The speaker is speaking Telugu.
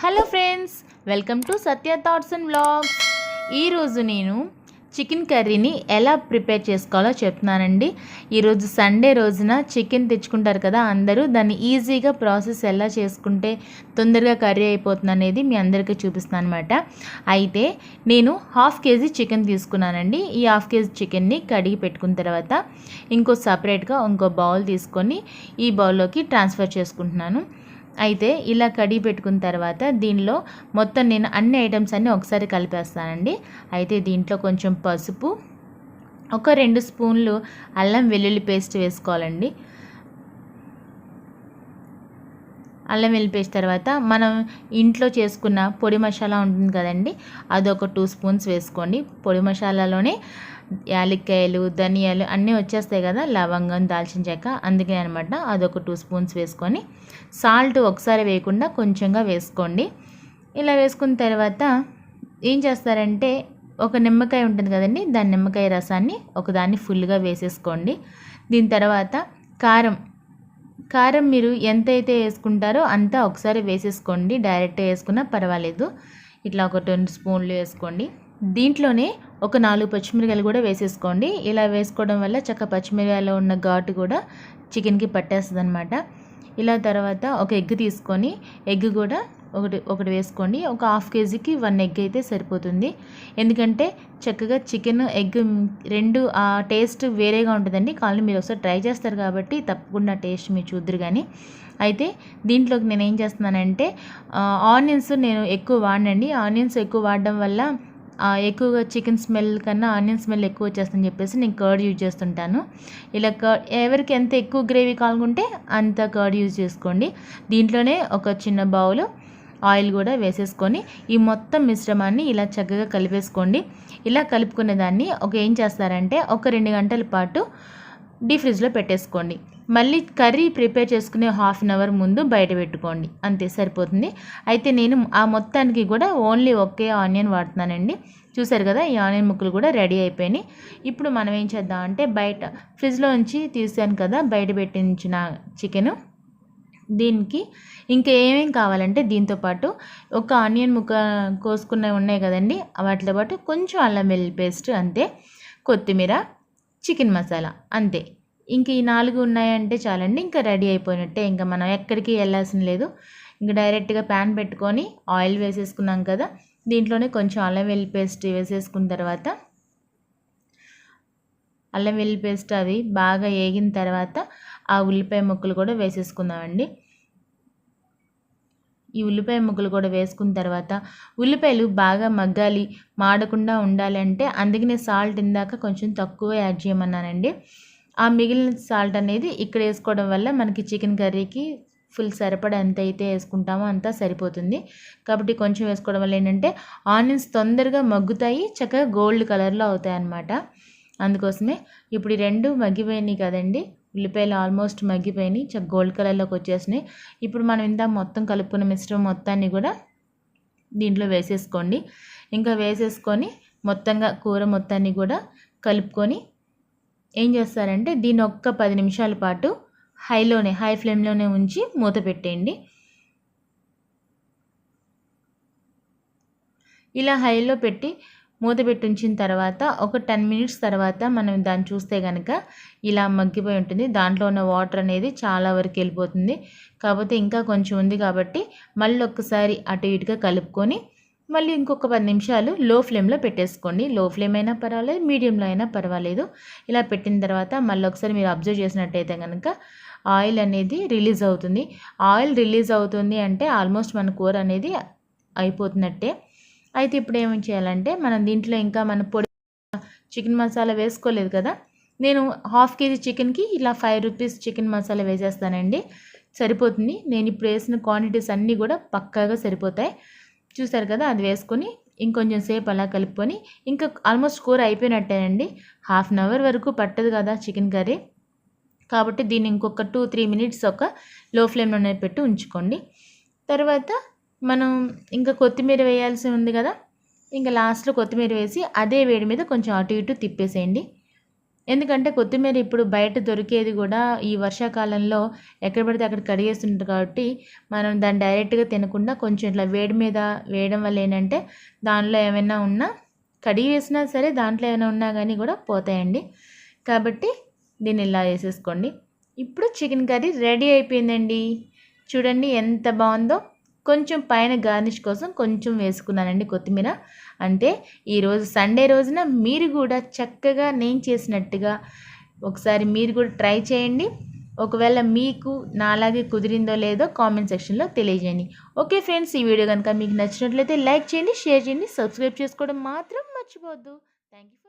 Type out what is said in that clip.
Hello friends, welcome to Satya thoughts and vlogs. ఈరోజు నేను చికెన్ కర్రీని ఎలా ప్రిపేర్ చేసుకోవాలో చెప్తున్నానండి. ఈరోజు సండే రోజున చికెన్ తెచ్చుకుంటారు కదా అందరూ, దాన్ని ఈజీగా ప్రాసెస్ ఎలా చేసుకుంటే తొందరగా కర్రీ అయిపోతుంది అనేది మీ అందరికీ చూపిస్తున్నాను అనమాట. అయితే నేను 1/2 కేజీ చికెన్ తీసుకున్నానండి. ఈ 1/2 కేజీ చికెన్ని కడిగి పెట్టుకున్న తర్వాత సపరేట్గా ఇంకో బౌల్ తీసుకొని ఈ బౌల్లోకి ట్రాన్స్ఫర్ చేసుకుంటున్నాను. అయితే ఇలా కడిగి పెట్టుకున్న తర్వాత దీనిలో మొత్తం నేను అన్ని ఐటమ్స్ అన్నీ ఒకసారి కలిపేస్తానండి. అయితే దీంట్లో కొంచెం పసుపు, ఒక 2 స్పూన్లు అల్లం వెల్లుల్లి పేస్ట్ వేసుకోవాలండి. అల్లం వెల్లుల్లి పేస్ట్ తర్వాత మనం ఇంట్లో చేసుకున్న పొడి మసాలా ఉంటుంది కదండి, అదొక 2 స్పూన్స్ వేసుకోండి. పొడి మసాలాలోనే యాలక్కాయలు, ధనియాలు అన్నీ వచ్చేస్తాయి కదా, లవంగం, దాల్చిన చెక్క, అందుకే అనమాట. అదొక 2 స్పూన్స్ వేసుకొని సాల్ట్ ఒకసారి వేయకుండా కొంచెంగా వేసుకోండి. ఇలా వేసుకున్న తర్వాత ఏం చేస్తారంటే ఒక నిమ్మకాయ ఉంటుంది కదండి, దాని నిమ్మకాయ రసాన్ని ఒకదాన్ని ఫుల్గా వేసేసుకోండి. దీని తర్వాత కారం మీరు ఎంతైతే వేసుకుంటారో అంతా ఒకసారి వేసేసుకోండి. డైరెక్ట్గా వేసుకున్నా పర్వాలేదు. ఇట్లా ఒక 2 స్పూన్లు వేసుకోండి. దీంట్లోనే ఒక 4 పచ్చిమిరకాయలు కూడా వేసేసుకోండి. ఇలా వేసుకోవడం వల్ల పచ్చిమిరకాయలో ఉన్న ఘాటు కూడా చికెన్కి పట్టేస్తుంది అనమాట. ఇలా తర్వాత ఒక ఎగ్ తీసుకొని ఎగ్ కూడా ఒకటి వేసుకోండి. ఒక 1/2 కేజీకి 1 ఎగ్ అయితే సరిపోతుంది. ఎందుకంటే చక్కగా చికెన్ ఎగ్ రెండు ఆ టేస్ట్ వేరేగా ఉంటుందండి. కావాలి మీరు ఒకసారి ట్రై చేస్తారు కాబట్టి తప్పకుండా టేస్ట్ మీరు చూద్దరు. కానీ అయితే దీంట్లోకి నేను ఏం చేస్తున్నానంటే ఆనియన్స్ నేను ఎక్కువ వాడనండి. ఆనియన్స్ ఎక్కువ వాడడం వల్ల ఎక్కువగా చికెన్ స్మెల్ కన్నా ఆనియన్ స్మెల్ ఎక్కువ వచ్చేస్తుందని చెప్పేసి నేను కర్డ్ యూజ్ చేస్తుంటాను. ఇలా ఎవరికి ఎంత ఎక్కువ గ్రేవీ కావాలనుకుంటే అంత కర్డ్ యూజ్ చేసుకోండి. దీంట్లోనే ఒక చిన్న బౌల్ ఆయిల్ కూడా వేసేసుకొని ఈ మొత్తం మిశ్రమాన్ని ఇలా చక్కగా కలిపేసుకోండి. ఇలా కలుపుకునే దాన్ని ఏం చేస్తారంటే ఒక 2 గంటల పాటు డీప్ ఫ్రిడ్జ్లో పెట్టేసుకోండి. మళ్ళీ కర్రీ ప్రిపేర్ చేసుకునే 1/2 అవర్ ముందు బయట పెట్టుకోండి, అంతే సరిపోతుంది. అయితే నేను ఆ మొత్తానికి కూడా ఓన్లీ ఒకే ఆనియన్ వాడుతున్నానండి. చూసారు కదా, ఈ ఆనియన్ ముక్కలు కూడా రెడీ అయిపోయినాయి. ఇప్పుడు మనం ఏం చేద్దాం అంటే బయట ఫ్రిడ్జ్లో నుంచి తీసాను కదా బయట పెట్టించిన చికెను, దీనికి ఇంకా ఏమేమి కావాలంటే దీంతోపాటు ఒక ఆనియన్ ముక్క కోసుకున్నవి ఉన్నాయి కదండి, వాటితో పాటు కొంచెం అల్లం వెల్లుల్లి పేస్ట్, అంతే, కొత్తిమీర, చికెన్ మసాలా, అంతే. ఇంక ఈ 4 ఉన్నాయంటే చాలండి, ఇంకా రెడీ అయిపోయినట్టే. ఇంకా మనం ఎక్కడికి వెళ్ళాల్సిన లేదు. ఇంకా డైరెక్ట్గా ప్యాన్ పెట్టుకొని ఆయిల్ వేసేసుకున్నాం కదా, దీంట్లోనే కొంచెం అల్లం వెల్లుల్లి పేస్ట్ వేసేసుకున్న తర్వాత అల్లం వెల్లుల్లి పేస్ట్ అవి బాగా వేగిన తర్వాత ఆ ఉల్లిపాయ ముక్కలు కూడా వేసేసుకుందామండి. ఈ ఉల్లిపాయ ముక్కలు కూడా వేసుకున్న తర్వాత ఉల్లిపాయలు బాగా మగ్గాలి, మాడకుండా ఉండాలి అంటే అందుకనే సాల్ట్ ఇందాక కొంచెం తక్కువ యాడ్ చేయమన్నానండి. ఆ మిగిలిన సాల్ట్ అనేది ఇక్కడ వేసుకోవడం వల్ల మనకి చికెన్ కర్రీకి ఫుల్ సరిపడా ఎంత అయితే వేసుకుంటామో అంతా సరిపోతుంది. కాబట్టి కొంచెం వేసుకోవడం వల్ల ఏంటంటే ఆనియన్స్ తొందరగా మగ్గుతాయి, చక్కగా గోల్డ్ కలర్లో అవుతాయి అన్నమాట. అందుకోసమే ఇప్పుడు ఈ 2 మగ్గిపోయినాయి కదండి, ఉల్లిపాయలు ఆల్మోస్ట్ మగ్గిపోయినాయి, గోల్డ్ కలర్లోకి వచ్చేసినాయి. ఇప్పుడు మనం ఇంత మొత్తం కలుపుకున్న మిశ్రమం మొత్తాన్ని కూడా దీంట్లో వేసేసుకోండి. ఇంకా వేసేసుకొని మొత్తంగా కూర మొత్తాన్ని కూడా కలుపుకొని ఏం చేస్తారంటే దీన్ని ఒక్క 10 నిమిషాల పాటు హై ఫ్లేమ్లోనే ఉంచి మూత పెట్టేయండి. ఇలా హైలో పెట్టి మూత పెట్టి ఉంచిన తర్వాత ఒక 10 మినిట్స్ తర్వాత మనం దాన్ని చూస్తే కనుక ఇలా మగ్గిపోయి ఉంటుంది. దాంట్లో ఉన్న వాటర్ అనేది చాలా వరకు వెళ్ళిపోతుంది. కాకపోతే ఇంకా కొంచెం ఉంది కాబట్టి మళ్ళీ ఒక్కసారి అటు ఇటుగా కలుపుకొని మళ్ళీ ఇంకొక 10 నిమిషాలు లో ఫ్లేమ్లో పెట్టేసుకోండి. లో ఫ్లేమ్ అయినా పర్వాలేదు, మీడియంలో అయినా పర్వాలేదు. ఇలా పెట్టిన తర్వాత మళ్ళీ ఒకసారి మీరు అబ్జర్వ్ చేసినట్టయితే కనుక ఆయిల్ అనేది రిలీజ్ అవుతుంది. ఆయిల్ రిలీజ్ అవుతుంది అంటే ఆల్మోస్ట్ మన కూర అనేది అయిపోతున్నట్టే. అయితే ఇప్పుడు ఏమి చేయాలంటే మనం దీంట్లో ఇంకా మన పొడి చికెన్ మసాలా వేసుకోలేదు కదా, నేను 1/2 కేజీ చికెన్కి ఇలా 5 రూపీస్ చికెన్ మసాలా వేసేస్తానండి, సరిపోతుంది. నేను ఇప్పుడు వేసిన క్వాంటిటీస్ అన్నీ కూడా పక్కాగా సరిపోతాయి. చూసారు కదా, అది వేసుకొని ఇంకొంచెం సేపు అలా కలుపుకొని ఇంకా ఆల్మోస్ట్ కూర అయిపోయినట్టేనండి. 1/2 అవర్ వరకు పట్టదు కదా చికెన్ కర్రీ, కాబట్టి దీన్ని ఇంకొక 2-3 మినిట్స్ ఒక లో ఫ్లేమ్లోనే పెట్టి ఉంచుకోండి. తర్వాత మనం ఇంకా కొత్తిమీర వేయాల్సి ఉంది కదా, ఇంకా లాస్ట్లో కొత్తిమీర వేసి అదే వేడి మీద కొంచెం అటు ఇటు తిప్పేసేయండి. ఎందుకంటే కొత్తిమీర ఇప్పుడు బయట దొరికేది కూడా ఈ వర్షాకాలంలో ఎక్కడ పడితే అక్కడ కడిగేస్తుంటారు కాబట్టి మనం దాన్ని డైరెక్ట్గా తినకుండా కొంచెం ఇట్లా వేడి మీద వేయడం వల్ల ఏంటంటే దానిలో ఏమైనా ఉన్నా కడిగి వేసినా సరే దాంట్లో ఏమైనా ఉన్నా కానీ కూడా పోతాయండి. కాబట్టి దీన్ని ఇలా వేసేసుకోండి. ఇప్పుడు చికెన్ కర్రీ రెడీ అయిపోయిందండి. చూడండి ఎంత బాగుందో. కొంచెం పైన గార్నిష్ కోసం కొంచెం వేసుకున్నానండి కొత్తిమీర. అంటే ఈరోజు సండే రోజున మీరు కూడా చక్కగా నేను చేసినట్టుగా ఒకసారి మీరు కూడా ట్రై చేయండి. ఒకవేళ మీకు నాలాగే కుదిరిందో లేదో కామెంట్ సెక్షన్లో తెలియజేయండి. ఓకే ఫ్రెండ్స్, ఈ వీడియో కనుక మీకు నచ్చినట్లయితే లైక్ చేయండి, షేర్ చేయండి, సబ్స్క్రైబ్ చేసుకోవడం మాత్రం మర్చిపోవద్దు. Thank you.